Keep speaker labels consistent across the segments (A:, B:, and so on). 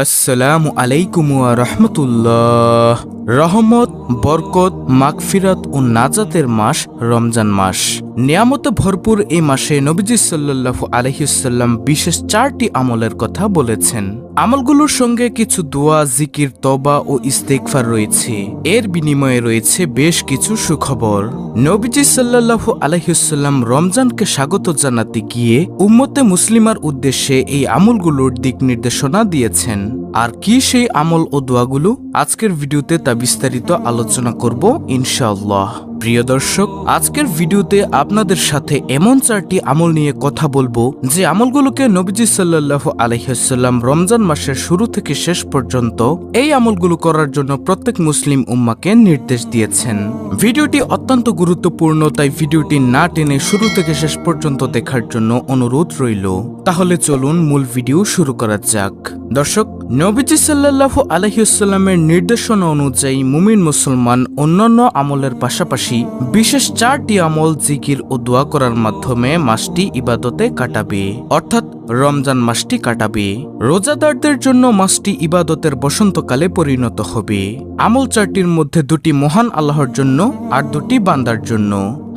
A: আসসালামু আলাইকুম ওয়া রাহমাতুল্লাহ। রহমত, বরকত, মাগফিরাত ও নাজাতের মাস রমজান মাস। নিয়ামতে ভরপুর এই মাসে নবীজি সাল্লাল্লাহু আলাইহি ওয়াসাল্লাম বিশেষ 4টি আমলের কথা বলেছেন। আমলগুলোর সঙ্গে কিছু দোয়া, জিকির, তওবা ও ইস্তেগফার রয়েছে। এর বিনিময়ে রয়েছে বেশ কিছু সুখবর। নবীজি সাল্লাল্লাহু আলাইহি ওয়াসাল্লাম রমজানকে স্বাগত জানাতে গিয়ে উম্মতে মুসলিমার উদ্দেশ্যে এই আমলগুলোর দিক নির্দেশনা দিয়েছেন। আর কি সেই আমল ও দোয়াগুলো? আজকের ভিডিওতে তা বিস্তারিত আলোচনা করব ইনশাআল্লাহ। প্রিয় দর্শক, আজকের ভিডিওতে আপনাদের সাথে এমন 4টি আমল নিয়ে কথা বলবো যে আমলগুলোকে নবীজি সাল্লাল্লাহু আলাইহি ওয়াসাল্লাম রমজান মাসের শুরু থেকে শেষ পর্যন্ত এই আমলগুলো করার জন্য প্রত্যেক মুসলিম উম্মাকে নির্দেশ দিয়েছেন। ভিডিওটি অত্যন্ত গুরুত্বপূর্ণ, তাই ভিডিওটি না টেনে শুরু থেকে শেষ পর্যন্ত দেখার জন্য অনুরোধ রইল। তাহলে চলুন মূল ভিডিও শুরু করা যাক। দর্শক, নবীজি সাল্লাল্লাহু আলাইহি ওয়াসাল্লামের নির্দেশনা অনুযায়ী মুমিন মুসলমান অন্যান্য আমলের পাশাপাশি বিশেষ 4টি আমল, জিকির ও দোয়া করার মাধ্যমে মাসটি ইবাদতে কাটাবে, অর্থাৎ রমজান মাসটি কাটাবে। রোজাদারদের জন্য মাসটি ইবাদতের বসন্তকালে পরিণত হবে। আমল 4টির মধ্যে 2টি মহান আল্লাহর জন্য আর 2টি বান্দার জন্য।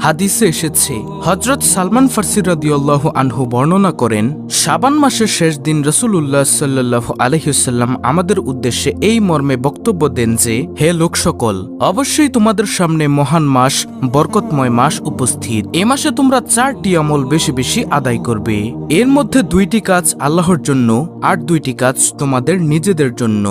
A: হাদিসে এসেছে, হযরত সালমান ফারসি রাদিয়াল্লাহু আনহু বর্ণনা করেন, শাবান মাসের শেষ দিন রাসূলুল্লাহ সাল্লাল্লাহু আলাইহি ওয়াসাল্লাম আমাদের উদ্দেশ্যে এই মর্মে বক্তব্য দেন যে, হে লোক সকল, অবশ্যই তোমাদের সামনে মহান মাস, বরকতময় মাস উপস্থিত। এ মাসে তোমরা 4টি আমল বেশি বেশি আদায় করবে। এর মধ্যে 2টি কাজ আল্লাহর জন্য আর 2টি কাজ তোমাদের নিজেদের জন্য।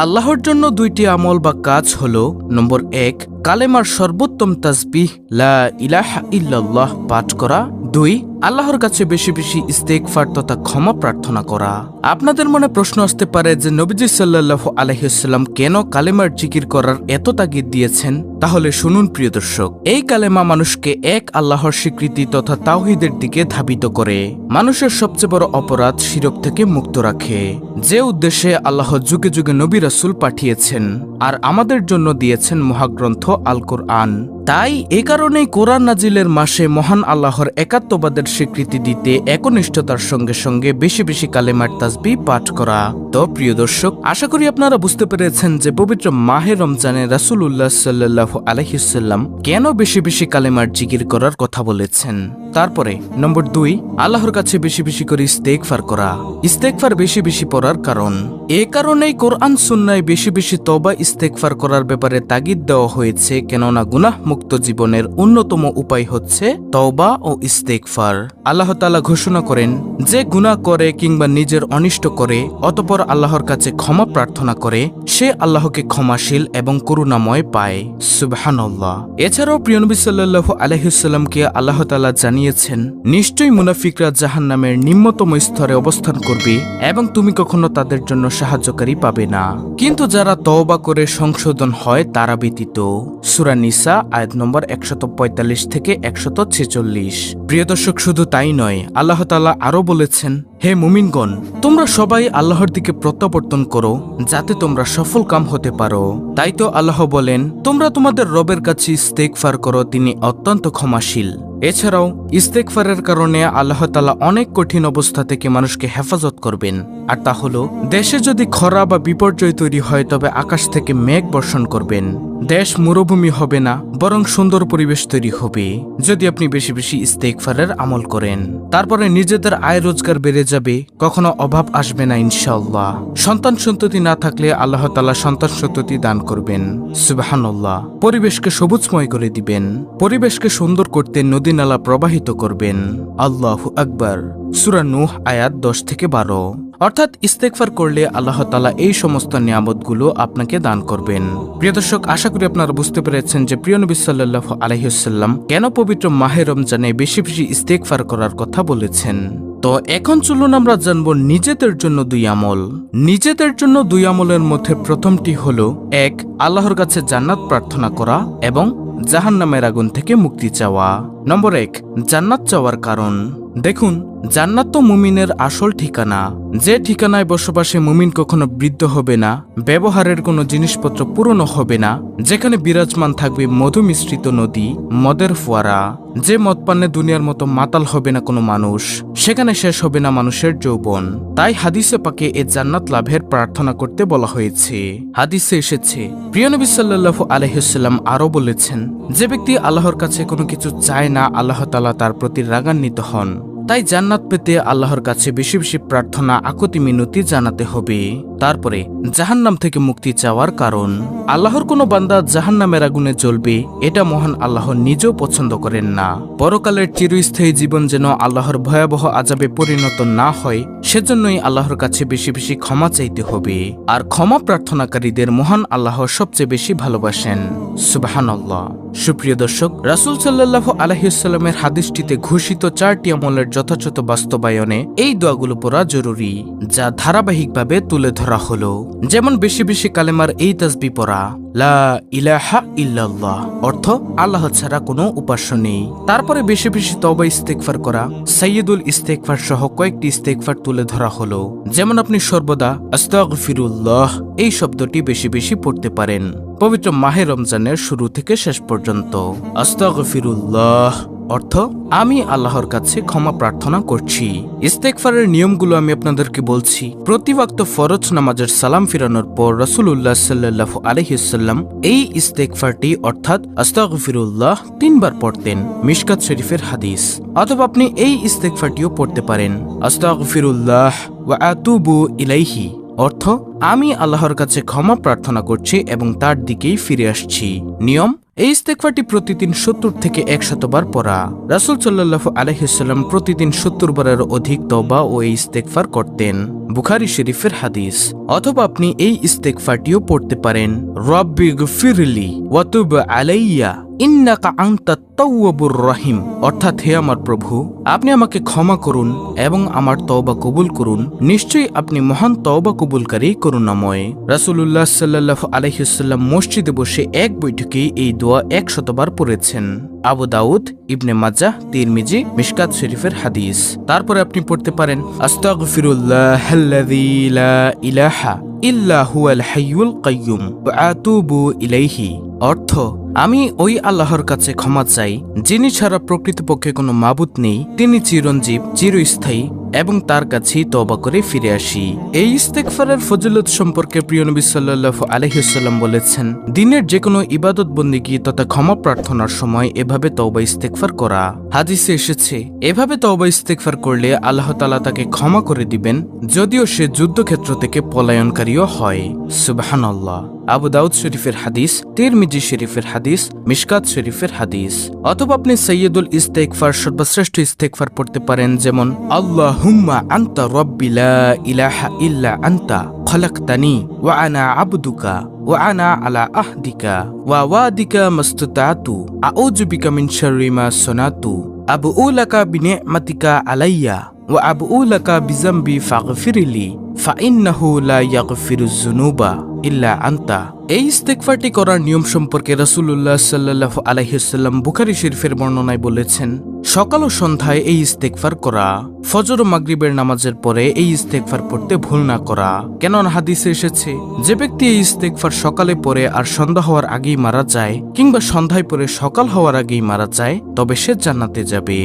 A: আল্লাহর জন্য 2টি আমল বা কাজ হলো, নম্বর 1, কালেমার সর্বোত্তম তাসবিহ লা ইলাহা ইল্লাল্লাহ পাঠ করা। 2, আল্লাহর কাছে বেশি বেশি ইস্তেগফার তথা ক্ষমা প্রার্থনা করা। আপনাদের মনে প্রশ্ন আসতে পারে যে নবীজি সাল্লাল্লাহু আলাইহি ওয়াসাল্লাম কেন কালেমার জিকির করার এত তাগিদ দিয়েছেন? তাহলে শুনুন প্রিয় দর্শক, এই কালেমা মানুষকে এক আল্লাহর স্বীকৃতি তথা তাওহীদের দিকে ধাবিত করে, মানুষের সবচেয়ে বড় অপরাধ শিরক থেকে মুক্ত রাখে, যে উদ্দেশ্যে আল্লাহ যুগে যুগে নবী রাসূল পাঠিয়েছেন আর আমাদের জন্য দিয়েছেন মহাগ্রন্থ আল কোরআন। তাই এ কারণেই কোরআন নাজিলের মাসে মহান আল্লাহর একাত্মবাদের স্বীকৃতি দিতে একনিষ্ঠতার সঙ্গে সঙ্গে বেশি বেশি কালেমার তাসবিহ পাঠ করা। তো প্রিয় দর্শক, আশা করি আপনারা বুঝতে পেরেছেন যে পবিত্র মাহে রমজানে রাসূলুল্লাহ সাল্লাল্লাহু আলাইহি ওয়াসাল্লাম কেন বেশি বেশি কালেমার জিকির করার কথা বলেছেন। তারপরে নম্বর 2, আল্লাহর কাছে বেশি বেশি করে ইস্তেগফার করা। ইস্তেগফার বেশি বেশি পড়ার কারণ, এ কারণেই কোরআন সুন্নায় বেশি বেশি তওবা ইস্তেগফার করার ব্যাপারে তাগিদ দেওয়া হয়েছে, কেননা গুনাহ মুক্ত জীবনের অন্যতম উপায় হচ্ছে তওবা ও ইস্তেগফার। আল্লাহ তাআলা ঘোষণা করেন, যে গুনাহ করে কিংবা নিজের অনিষ্ট করে অতঃপর আল্লাহর কাছে ক্ষমা প্রার্থনা করে সে আল্লাহকে ক্ষমাশীল এবং করুণাময় পায়। সুবহানাল্লাহ। এছাড়াও প্রিয় নবী সাল্লাল্লাহু আলাইহি ওয়াসাল্লামকে আল্লাহ তাআলা জানিয়েছেন, নিশ্চয়ই মুনাফিকরা জাহান্নামের নিম্নতম স্তরে অবস্থান করবে এবং তুমি কখনো তাদের জন্য সাহায্যকারী পাবে না, কিন্তু যারা তওবা করে সংশোধন হয় তারা ব্যতীত। সূরা নিসা আয়াত নম্বর 145 থেকে 146। প্রিয় দর্শক, শুধু তাই নয়, আল্লাহ তাআলা আরো বলেছেন, হে মুমিনগণ, তোমরা সবাই আল্লাহর দিকে প্রত্যাবর্তন করো যাতে তোমরা সফল কাম হতে পারো। তাই তো আল্লাহ বলেন, তোমরা তোমাদের রবের কাছে ইস্তেগফার করো, তিনি অত্যন্ত ক্ষমাশীল। এছাড়াও ইস্তেগফারের কারণে আল্লাহ তাআলা অনেক কঠিন অবস্থা থেকে মানুষকে হেফাজত করবেন। আর তা হলো, দেশে যদি খরা বা বিপর্যয় তৈরি হয় তবে আকাশ থেকে মেঘ বর্ষণ করবেন। দেশ মরুভূমি হবে না, বরং সুন্দর পরিবেশ তৈরি হবে যদি আপনি বেশি বেশি ইস্তেগফারের আমল করেন। তারপরে নিজেদের আয় রোজগার বেড়ে যাবে, কখনো অভাব আসবে না ইনশাআল্লাহ। সন্তান সন্ততি না থাকলে আল্লাহ তাআলা সন্তান সন্ততি দান করবেন। সুবহানাল্লাহ। পরিবেশকে সবুজময় করে দিবেন, পরিবেশকে সুন্দর করতে নদী নালা প্রবাহিত করবেন। আল্লাহু আকবার। সূরা নূহ আয়াত 10 থেকে 12। অর্থাৎ ইস্তেগফার করলে আল্লাহ তাআলা এই সমস্ত নিয়ামতগুলো আপনাকে দান করবেন। প্রিয় দর্শক, আশা করি আপনারা বুঝতে পেরেছেন যে প্রিয় নবী সাল্লাল্লাহু আলাইহি ওয়াসাল্লাম কেন পবিত্র মাহে রমজানে বেশি বেশি ইস্তেগফার করার কথা বলেছেন। তো এখন চলুন আমরা জানব নিজেদের জন্য 2 আমল। নিজেদের জন্য 2 আমলের মধ্যে প্রথমটি হলো, 1, আল্লাহর কাছে জান্নাত প্রার্থনা করা এবং জাহান্নামের আগুন থেকে মুক্তি চাওয়া। নম্বর 1, জান্নাত চাওয়ার কারণ। দেখুন, জান্নাত তো মুমিনের আসল ঠিকানা। যে ঠিকানায় বসবাসে মুমিন কখনো বৃদ্ধ হবে না, ব্যবহারের কোনো জিনিসপত্র পুরনো হবে না, যেখানে বিরাজমান থাকবে মধু মিশ্রিত নদী, মদের ফোয়ারা, যে মদ পানে দুনিয়ার মতো মাতাল হবে না কোনো মানুষ, সেখানে শেষ হবে না মানুষের যৌবন। তাই হাদিসে পাকে এ জান্নাত লাভের প্রার্থনা করতে বলা হয়েছে। হাদিসে এসেছে, প্রিয় নবী সাল্লাল্লাহু আলাইহি ওয়াসাল্লাম আরো বলেছেন, যে ব্যক্তি আল্লাহর কাছে কোনো কিছু চায় না, আল্লাহ তাআলা তার প্রতি রাগান্বিত হন। তাই জান্নাত পেতে আল্লাহর কাছে বেশি বেশি প্রার্থনা, আকুতি মিনতি জানাতে হবে। তারপরে জাহান্নাম থেকে মুক্তি চাওয়ার কারণ। আল্লাহর কোনো বান্দা জাহান্নামের আগুনে জ্বলবে, এটা মহান আল্লাহ নিজেও পছন্দ করেন না। পরকালের চিরস্থায়ী জীবন যেন আল্লাহর ভয়াবহ আযাবে পরিণত না হয়, সেজন্যই আল্লাহর কাছে বেশি বেশি ক্ষমা চাইতে হবে। আর ক্ষমা প্রার্থনাকারীদের মহান আল্লাহ সবচেয়ে বেশি ভালোবাসেন। সুবহানাল্লাহ। সুপ্রিয় দর্শক, রাসূল সাল্লাল্লাহু আলাইহি ওয়াসাল্লামের হাদিসটিতে ঘোষিত 4টি আমলের যথাযথ বাস্তবায়নে এই দোয়াগুলো পড়া জরুরি, যা ধারাবাহিকভাবে তুলে ধরা হলো। যেমন বেশি বেশি কালেমার এই তাসবিহ পড়া, লা ইলাহা ইল্লাল্লাহ, অর্থ আল্লাহ ছাড়া কোনো উপাস্য নেই। তারপরে বেশি বেশি তওবা ইস্তেগফার করা, সাইয়্যিদুল ইস্তেগফার সহ কয়েকটি ইস্তেগফার তুলে ধরা হলো। যেমন আপনি সর্বদা আস্তাগফিরুল্লাহ এই শব্দটি বেশি বেশি পড়তে পারেন পবিত্র মাহে রমজানের শুরু থেকে শেষ পর্যন্ত। আস্তাগফিরুল্লাহ অর্থ আমি আল্লাহর কাছে ক্ষমা প্রার্থনা করছি। ইস্তেগফারের নিয়মগুলো আমি আপনাদেরকে বলছি। প্রতি ওয়াক্ত ফরজ নামাজের সালাম ফিরানোর পর রাসূলুল্লাহ সাল্লাল্লাহু আলাইহি ওয়াসাল্লাম এই ইস্তেগফারটি অর্থাৎ আস্তাগফিরুল্লাহ 3 বার পড়তেন, মিশকাত শরীফের হাদিস। অথবা আপনি এই ইস্তেগফারটিও পড়তে পারেন, আস্তাগফিরুল্লাহ ওয়া আতুবু ইলাইহি, অর্থ আমি আল্লাহর কাছে ক্ষমা প্রার্থনা করছি এবং তার দিকেই ফিরে আসছি। নিয়ম, এই ইস্তেগফারটি প্রতিদিন 70 থেকে 100 বার পড়া। রাসূল সাল্লাল্লাহু আলাইহি ওয়াসাল্লাম প্রতিদিন 70 বারের অধিক তওবা ও এই ইস্তেগফার করতেন, বুখারী শরীফের হাদিস। অথবা আপনি এই ইস্তেগফারটিও পড়তে পারেন, রব্বিগফিরলি ওয়া তুব আলাইয়া ইন্নাকা আনতাত তাওয়াবুর রহিম, অর্থাৎ হে আমার প্রভু, আপনি আমাকে ক্ষমা করুন এবং আমার তওবা কবুল করুন, নিশ্চয়ই আপনি মহান তওবা কবুলকারী করুণাময়। রাসূলুল্লাহ সাল্লাল্লাহু আলাইহি ওয়াসাল্লাম মসজিদে বসে এক বৈঠকেই এই দোয়া 100 বার পড়েছেন। আবু দাউদ, ইবনে মাজাহ, তিরমিজি, মিশকাত শরীফের হাদিস। তারপরে আপনি পড়তে পারেন, আস্তাগফিরুল্লাহাল্লাযী লা ইলাহা ইল্লা হুয়াল হাইয়ুল কাইয়্যুম ওয়া আতুবু ইলাইহি, অর্থ আমি ওই আল্লাহর কাছে ক্ষমা চাই, যিনি ছাড়া প্রকৃতপক্ষে কোনো মাবুদ নেই, তিনি চিরঞ্জীব, চিরস্থায়ী এবং তার কাছেই তওবা করে ফিরে আসি। এই ইস্তেগফারের ফজিলত সম্পর্কে প্রিয় নবী সাল্লাল্লাহু আলাইহি ওয়াসাল্লাম বলেছেন, দিনের যে কোনো ইবাদত বন্দেগী তথা ক্ষমা প্রার্থনার সময় এভাবে তওবা ইস্তেগফার করা। হাদিসে এসেছে, এভাবে তওবা ইস্তেগফার করলে আল্লাহ তাআলা তাকে ক্ষমা করে দিবেন, যদিও সে যুদ্ধক্ষেত্র থেকে পলায়নকারীও হয়। সুবহানাল্লাহ। আবু দাউদ শরীফের হাদিস, তিরমিজি শরীফের হাদিস, মিশকাত শরীফের হাদিস। অথবা আপনি সাইয়্যিদুল ইস্তেগফার, সর্বশ্রেষ্ঠ ইস্তেগফার পড়তে পারেন, যেমন আল্লাহুম্মা আনতা রাব্বি লা ইলাহা ইল্লা আনতা খলাকতানি ওয়া আনা আবদুকা ওয়া আনা আলা আহদিকা ওয়া ওয়াদিকা মাস্তাতাতু আউযু বিকা মিন শাররি মা সানাতু আবউ লাকা বিনি'মাতিকা আলাইয়া ওয়া আবউ লাকা বিযামবি ফাগফিরলি ফাইন্নাহু লা ইয়াগফিরুয যুনুবা ইল্লা আনতা। এই ইস্তেগফারটি করার নিয়ম সম্পর্কে রাসূলুল্লাহ সাল্লাল্লাহু আলাইহি ওয়াসাল্লাম বুখারী শরীফের বর্ণনায় বলেছেন, সকাল ও সন্ধ্যায় এই ইস্তেগফার করা, ফজর ও মাগরিবের নামাজের পরে এই ইস্তেগফার পড়তে ভুল না করা। কেননা হাদিসে এসেছে, যে ব্যক্তি এই ইস্তেগফার সকালে পড়ে আর সন্ধ্যা হওয়ার আগেই মারা যায়, কিংবা সন্ধ্যায় পড়ে সকাল হওয়ার আগেই মারা যায়, তবে সে জান্নাতে যাবে।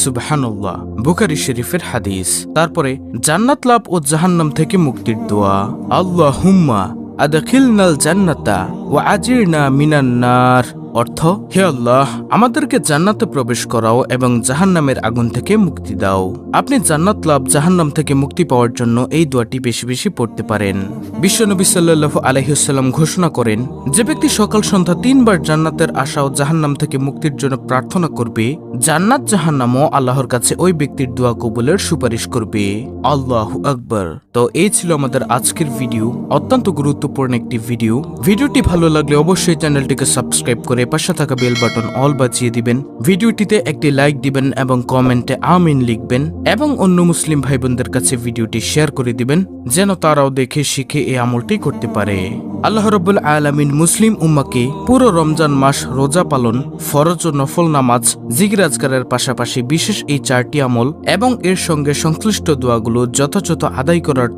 A: সুবহানাল্লাহ। বুখারী শরীফের হাদিস। তারপরে জান্নাত লাভ ও জাহান্নাম থেকে মুক্তির দোয়া, আল্লাহুম্মা আদখিলনাল জান্নাতা ওয়া আজিরনা মিনান নার, অর্থ হে আল্লাহ, আমাদেরকে জান্নাতে প্রবেশ করাও এবং জাহান্নামের আগুন থেকে মুক্তি দাও। আপনি জান্নাত লাভ, জাহান্নাম থেকে মুক্তি পাওয়ার জন্য এই দোয়াটি বেশি বেশি পড়তে পারেন। বিশ্বনবী সাল্লাল্লাহু আলাইহি ওয়াসাল্লাম ঘোষণা করেন, যে ব্যক্তি সকাল সন্ধ্যা 3 বার জান্নাতের আশা ও জাহান্নাম থেকে মুক্তির জন্য প্রার্থনা করবে, জান্নাত জাহান্নামও আল্লাহর কাছে ওই ব্যক্তির দোয়া কবুলের সুপারিশ করবে। আল্লাহু আকবার। তো এই ছিল আমাদের আজকের ভিডিও, অত্যন্ত গুরুত্বপূর্ণ একটি ভিডিও। ভিডিওটি ভালো লাগলে অবশ্যই চ্যানেলটিকে সাবস্ক্রাইব করে পাশে থাকা বেল বাটন অল বাজিয়ে দিবেন, ভিডিওটিতে একটি লাইক দিবেন এবং কমেন্টে আমিন লিখবেন এবং অন্য মুসলিম ভাই বোনদের কাছে ভিডিওটি শেয়ার করে দিবেন যেন তারাও দেখে শিখে এই আমলটি করতে পারে। আল্লাহ রাব্বুল আলামিন মুসলিম উম্মাকে পুরো রমজান মাস রোজা পালন, ফরজ ও নফল নামাজ, জিকির আজকারের পাশাপাশি বিশেষ এই 4টি আমল এবং এর সঙ্গে সংশ্লিষ্ট দোয়াগুলো যথাযথ আদায় করার